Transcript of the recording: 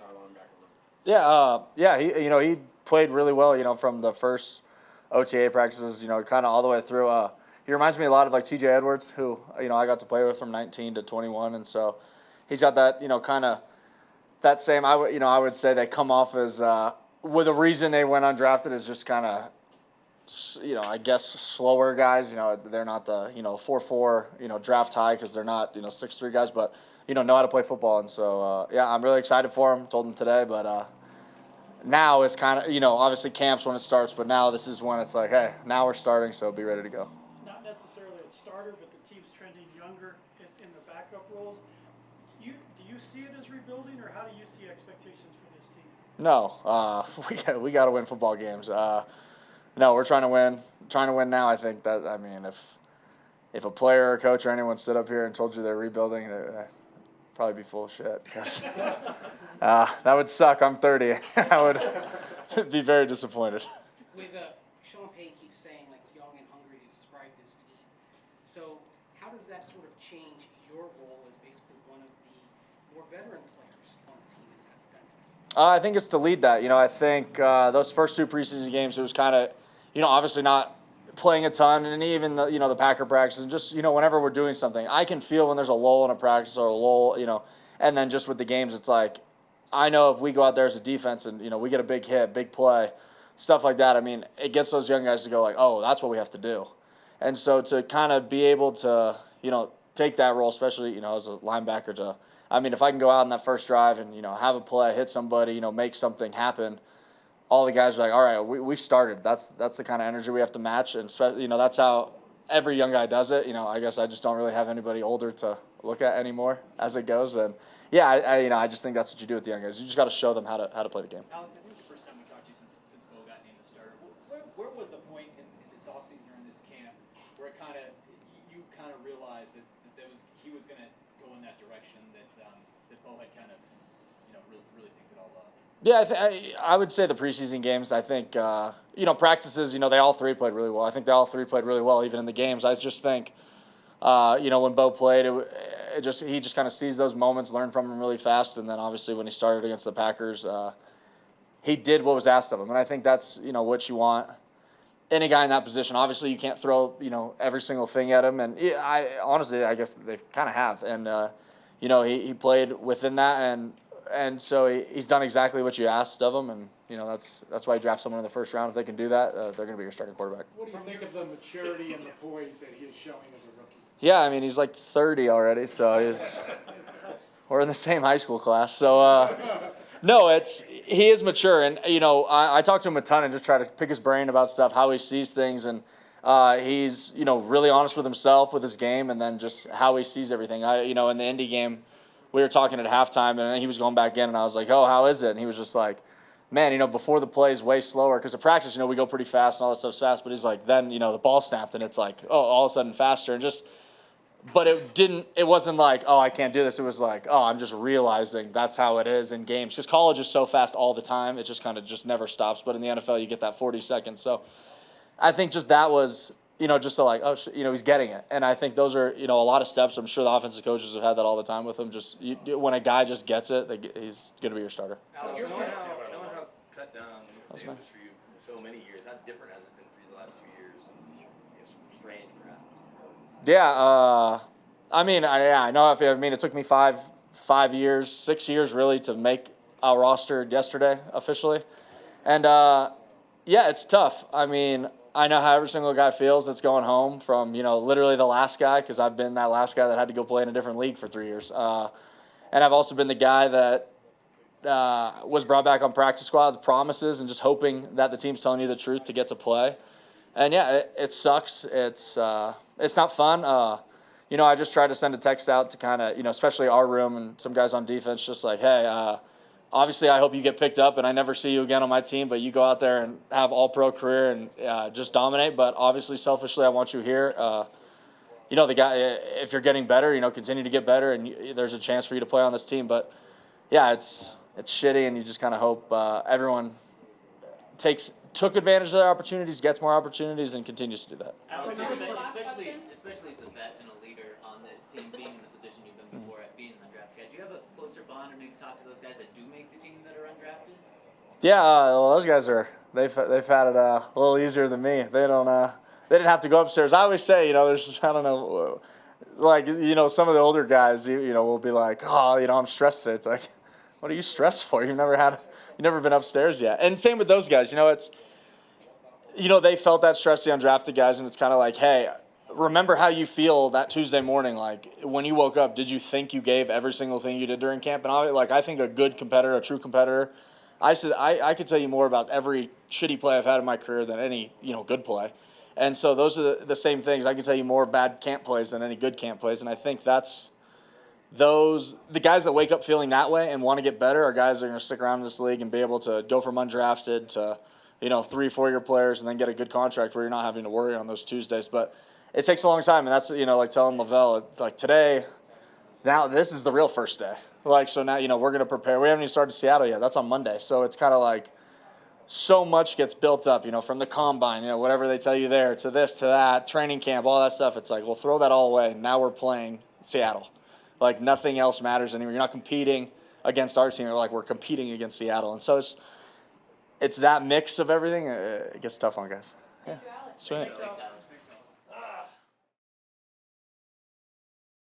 outside linebacker? Yeah, he played really well, from the first OTA practices, kind of all the way through. He reminds me a lot of like TJ Edwards, who, I got to play with from 19 to 21. And so he's got that, kind of that same, I would say they come off as, with the reason they went undrafted is just kind of, I guess slower guys. They're not the 4.4 draft high because they're not 6'3" guys, but know how to play football. And so I'm really excited for him. Told him today, but now it's kind of obviously camps when it starts, but now this is when it's like, hey, now we're starting, so be ready to go. Not necessarily a starter, but the team's trending younger in the backup roles. Do you see it as rebuilding, or how do you see expectations for this team? No, we got to win football games. No, we're trying to win. Trying to win now. I think that, if a player or a coach or anyone stood up here and told you they're rebuilding, they'd probably be full of shit. Because that would suck. I'm 30. I would be very disappointed. With Sean Payne keeps saying like young and hungry to describe this team. So how does that sort of change your role as basically one of the more veteran players on the team in that dynamic? I think it's to lead that. I think those first two preseason games, it was kind of, obviously not playing a ton, and even the Packer practices, and just whenever we're doing something, I can feel when there's a lull in a practice or a lull, and then just with the games, it's like I know if we go out there as a defense and we get a big hit, big play, stuff like that. It gets those young guys to go like, oh, that's what we have to do, and so to kind of be able to take that role, especially as a linebacker, to if I can go out in that first drive and have a play, hit somebody, make something happen. All the guys are like, all right, we've started. That's the kind of energy we have to match, and that's how every young guy does it. I guess I just don't really have anybody older to look at anymore as it goes, and yeah, I just think that's what you do with the young guys. You just got to show them how to play the game. Alex, I think the first time we talked to you since Bo got named the starter, where was the point in this offseason or in this camp where you realized that he was going to go in that direction, that Bo had kind of really picked it all up? Yeah, I would say the preseason games. I think practices. They all three played really well. I think they all three played really well, even in the games. I just think, when Bo played, he just kind of sees those moments, learned from them really fast, and then obviously when he started against the Packers, he did what was asked of him, and I think that's what you want any guy in that position. Obviously, you can't throw every single thing at him, and I guess they kind of have, and he played within that, and so he's done exactly what you asked of him, and that's why you draft someone in the first round. If they can do that, they're going to be your starting quarterback. What do you think of the maturity and the poise that he is showing as a rookie? Yeah, he's like 30 already, so we're in the same high school class. So no, he is mature, and I talk to him a ton and just try to pick his brain about stuff, how he sees things, and he's really honest with himself, with his game, and then just how he sees everything. In the Indy game, we were talking at halftime, and he was going back in, and I was like, oh, how is it? And he was just like, man, before the play is way slower, because at practice, we go pretty fast and all that stuff's fast, but he's like, then, the ball snapped, and it's like, oh, all of a sudden faster, and just, but it wasn't like, oh, I can't do this. It was like, oh, I'm just realizing that's how it is in games, because college is so fast all the time, it just kind of just never stops, but in the NFL, you get that 40 seconds, so I think just that was, just so like, oh, he's getting it. And I think those are, a lot of steps. I'm sure the offensive coaches have had that all the time with him. Just when a guy just gets it, he's going to be your starter. Alex, knowing how cut down it was for you so many years, how different has it been for you the last 2 years? And I guess strange, perhaps. Yeah, I know. It took me 5 years, 6 years really to make our roster yesterday officially. And, it's tough. I know how every single guy feels that's going home from, literally the last guy, because I've been that last guy that had to go play in a different league for 3 years. And I've also been the guy that was brought back on practice squad with promises and just hoping that the team's telling you the truth to get to play. And, it sucks. It's not fun. I just tried to send a text out to kind of, especially our room and some guys on defense, just like, hey, obviously, I hope you get picked up and I never see you again on my team, but you go out there and have all-pro career and just dominate. But obviously, selfishly, I want you here. The guy, if you're getting better, continue to get better, and there's a chance for you to play on this team. But, yeah, it's shitty, and you just kind of hope everyone takes took advantage of their opportunities, gets more opportunities, and continues to do that. Especially as a vet and a leader on this team, being in the position you've been before at being an undrafted guy, do you have a closer bond or maybe talk to those guys that do make the team that are undrafted? Yeah, well, those guys they've had it a little easier than me. They didn't have to go upstairs. I always say, there's I don't know, like some of the older guys, will be like, oh, I'm stressed today. It's like, what are you stressed for? You've never been upstairs yet. And same with those guys. It's they felt that stress, the undrafted guys, and it's kind of like, hey, remember how you feel that Tuesday morning, like when you woke up. Did you think you gave every single thing you did during camp? And I think a good competitor, a true competitor. I could tell you more about every shitty play I've had in my career than any good play, and so those are the same things. I can tell you more bad camp plays than any good camp plays, and I think the guys that wake up feeling that way and want to get better are guys that are going to stick around in this league and be able to go from undrafted to 3-4 year players and then get a good contract where you're not having to worry on those Tuesdays. But it takes a long time, and that's like telling Lavelle, like today, now this is the real first day. Like, so now, we're going to prepare. We haven't even started Seattle yet. That's on Monday. So it's kind of like so much gets built up, from the combine, whatever they tell you there, to this, to that, training camp, all that stuff. It's like, well, throw that all away. Now we're playing Seattle. Like, nothing else matters anymore. You're not competing against our team. We're competing against Seattle. And so it's that mix of everything. It gets tough on guys. Yeah. Thanks, Alex.